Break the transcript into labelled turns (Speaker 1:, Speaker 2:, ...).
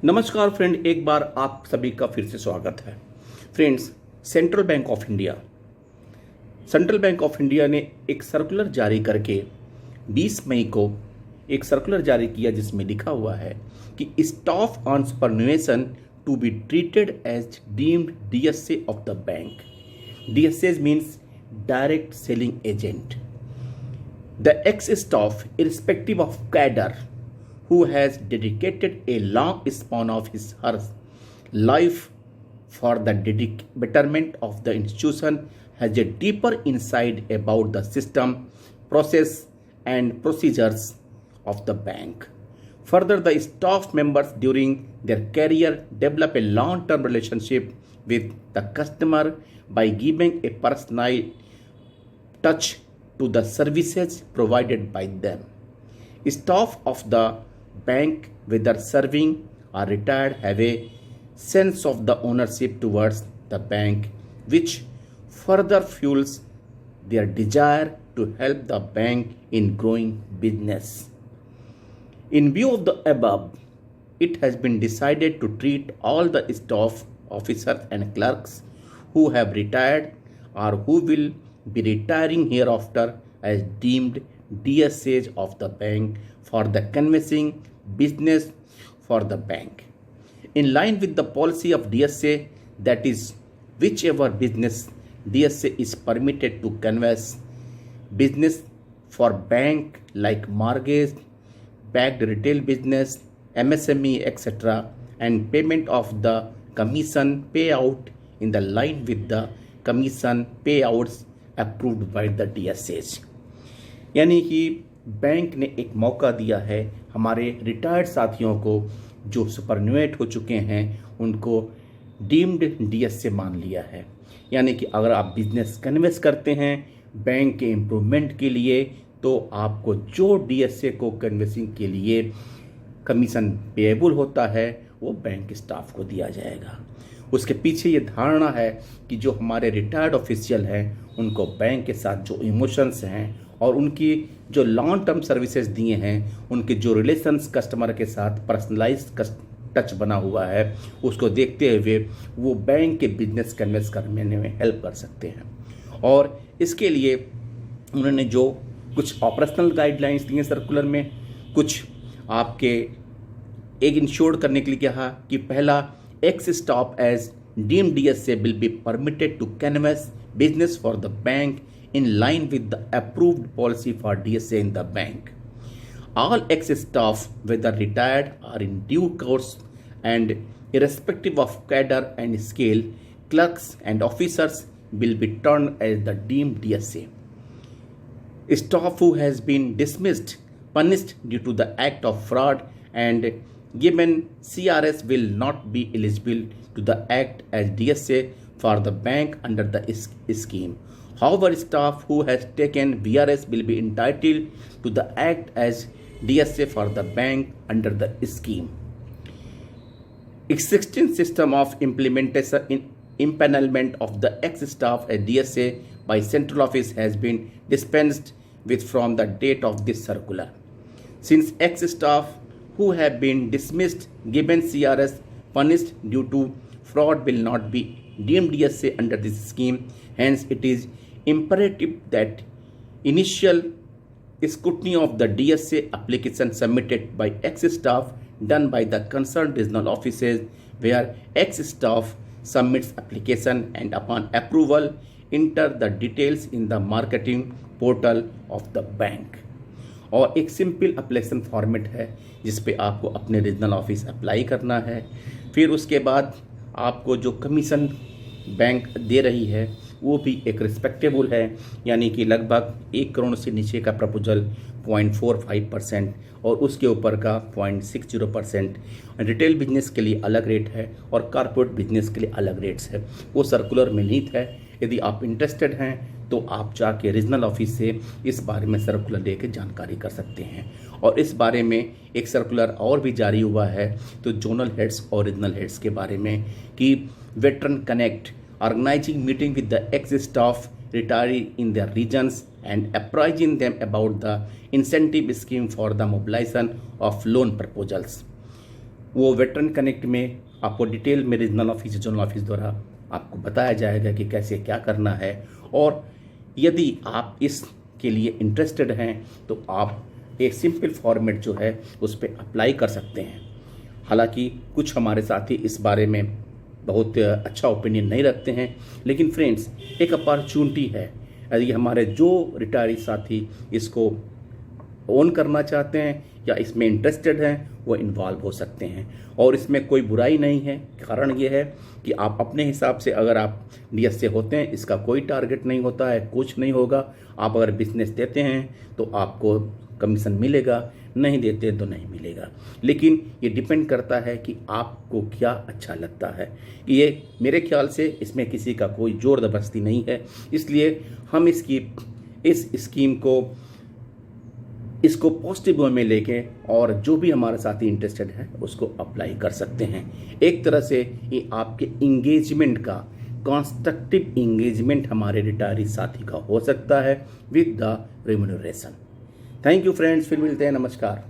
Speaker 1: नमस्कार फ्रेंड, एक बार आप सभी का फिर से स्वागत है। Friends, central bank of India ने एक सर्कुलर जारी करके 20 मई को एक सर्कुलर जारी किया जिसमें लिखा हुआ है कि staff on superannuation to be treated as deemed DSA of the bank. DSA means direct selling agent. The ex staff irrespective of cadre who has dedicated a long span of his her life for the betterment of the institution has a deeper insight about the system, process and procedures of the bank. Further, the staff members during their career develop a long-term relationship with the customer by giving a personal touch to the services provided by them. Staff of the bank, whether serving or retired, have a sense of the ownership towards the bank, which further fuels their desire to help the bank in growing business. In view of the above, it has been decided to treat all the staff, officers and clerks who have retired or who will be retiring hereafter as deemed DSAs of the bank for the conveying business for the bank. In line with the policy of DSA, that is, whichever business DSA is permitted to convey business for bank like mortgage, backed retail business, MSME, etc., and payment of the commission payout in the line with the commission payouts approved by the DSAs. यानी कि bank ने एक मौका दिया है हमारे retired साथियों को जो सुपरन्यूएट हो चुके हैं, उनको डीम्ड डीएसए मान लिया है। यानी कि अगर आप बिजनेस कन्वेंस करते हैं बैंक के इम्प्रूवमेंट के लिए, तो आपको जो डीएसए को कन्वेंसिंग के लिए कमीशन पेएबल होता है वो बैंक स्टाफ को दिया जाएगा। उसके पीछे ये धारणा है कि जो हमारे रिटायर्ड ऑफिशियल हैं उनको बैंक के साथ जो इमोशंस हैं और उनकी जो लॉन्ग टर्म सर्विसेज दिए हैं, उनके जो रिलेशंस कस्टमर के साथ पर्सनलाइज्ड टच बना हुआ है, उसको देखते हुए वो बैंक के बिजनेस कन्वेंस करने में हेल्प कर सकते हैं। और इसके लिए उन्होंने जो कुछ ऑपरेशनल गाइडलाइंस दी हैं सर्कुलर में, कुछ आपके एक इंश्योर्ड करने के लिए कहा कि पहला, ex staff as deemed DSA will be permitted to canvass business for the bank in line with the approved policy for DSA in the bank. All ex-staff, whether retired or in due course and irrespective of cadre and scale, clerks and officers will be termed as the deemed DSA. Staff who has been dismissed, punished due to the act of fraud and given CRS will not be eligible to the act as DSA for the bank under the scheme. However, staff who has taken VRS will be entitled to the act as DSA for the bank under the scheme. Existing system of implementation in empanelment of the ex-staff as DSA by central office has been dispensed with from the date of this circular. Since ex-staff who have been dismissed, given CRS, punished due to fraud will not be deemed DSA under this scheme, hence it is imperative that initial scrutiny of the DSA application submitted by ex-staff done by the concerned regional offices where ex-staff submits application and upon approval enter the details in the marketing portal of the bank. और एक simple application format है जिस पे आपको अपने regional office apply करना है। फिर उसके बाद आपको जो कमीशन बैंक दे रही है वो भी एक रिस्पेक्टेबल है, यानी कि लगभग 1 करोड़ से नीचे का प्रपोजल 0.45% और उसके ऊपर का 0.60%। रिटेल बिजनेस के लिए अलग रेट है और कॉर्पोरेट बिजनेस के लिए अलग रेट्स है। वो सर्कुलर में निहित है। यदि आप इंटरेस्टेड हैं तो आप जाके रीजनल ऑफिस से इस बारे में सर्कुलर लेके जानकारी कर सकते हैं। और इस बारे में एक सर्कुलर और भी जारी हुआ है तो जोनल हेड्स और रीजनल हेड्स के बारे में कि veteran connect organizing meeting with the ex-staff retiree in their regions and apprising them about the incentive scheme for the mobilization of loan proposals. वो वेटरन कनेक्ट में आपको डिटेल में regional office zonal office द्वारा आपको बताया जाएगा कि कैसे क्या करना है। और यदि आप इसके लिए इंटरेस्टेड हैं तो आप एक सिंपल फॉर्मेट जो है उस पर अप्लाई कर सकते हैं। हालांकि कुछ हमारे साथी इस बारे में बहुत अच्छा ओपिनियन नहीं रखते हैं, लेकिन फ्रेंड्स एक अपॉर्चुनिटी है। यदि हमारे जो रिटायरी साथी इसको ओन करना चाहते हैं या इसमें इंटरेस्टेड हैं वो इन्वॉल्व हो सकते हैं, और इसमें कोई बुराई नहीं है। कारण ये है कि आप अपने हिसाब से अगर आप डीएस से होते हैं, इसका कोई टारगेट नहीं होता है, कुछ नहीं होगा। आप अगर बिजनेस देते हैं तो आपको कमीशन मिलेगा, नहीं देते हैं तो नहीं मिलेगा। लेकिन ये डिपेंड करता है कि आपको क्या अच्छा लगता है। ये मेरे ख्याल से इसमें किसी का कोई जोर जबरदस्ती नहीं है, इसलिए हम इस स्कीम को इसको पॉजिटिव वे में लेके और जो भी हमारे साथी इंटरेस्टेड है उसको अप्लाई कर सकते हैं। एक तरह से ये आपके इंगेजमेंट का कंस्ट्रक्टिव इंगेजमेंट हमारे रिटायरी साथी का हो सकता है with the remuneration. Thank you friends, फिर मिलते हैं, नमस्कार।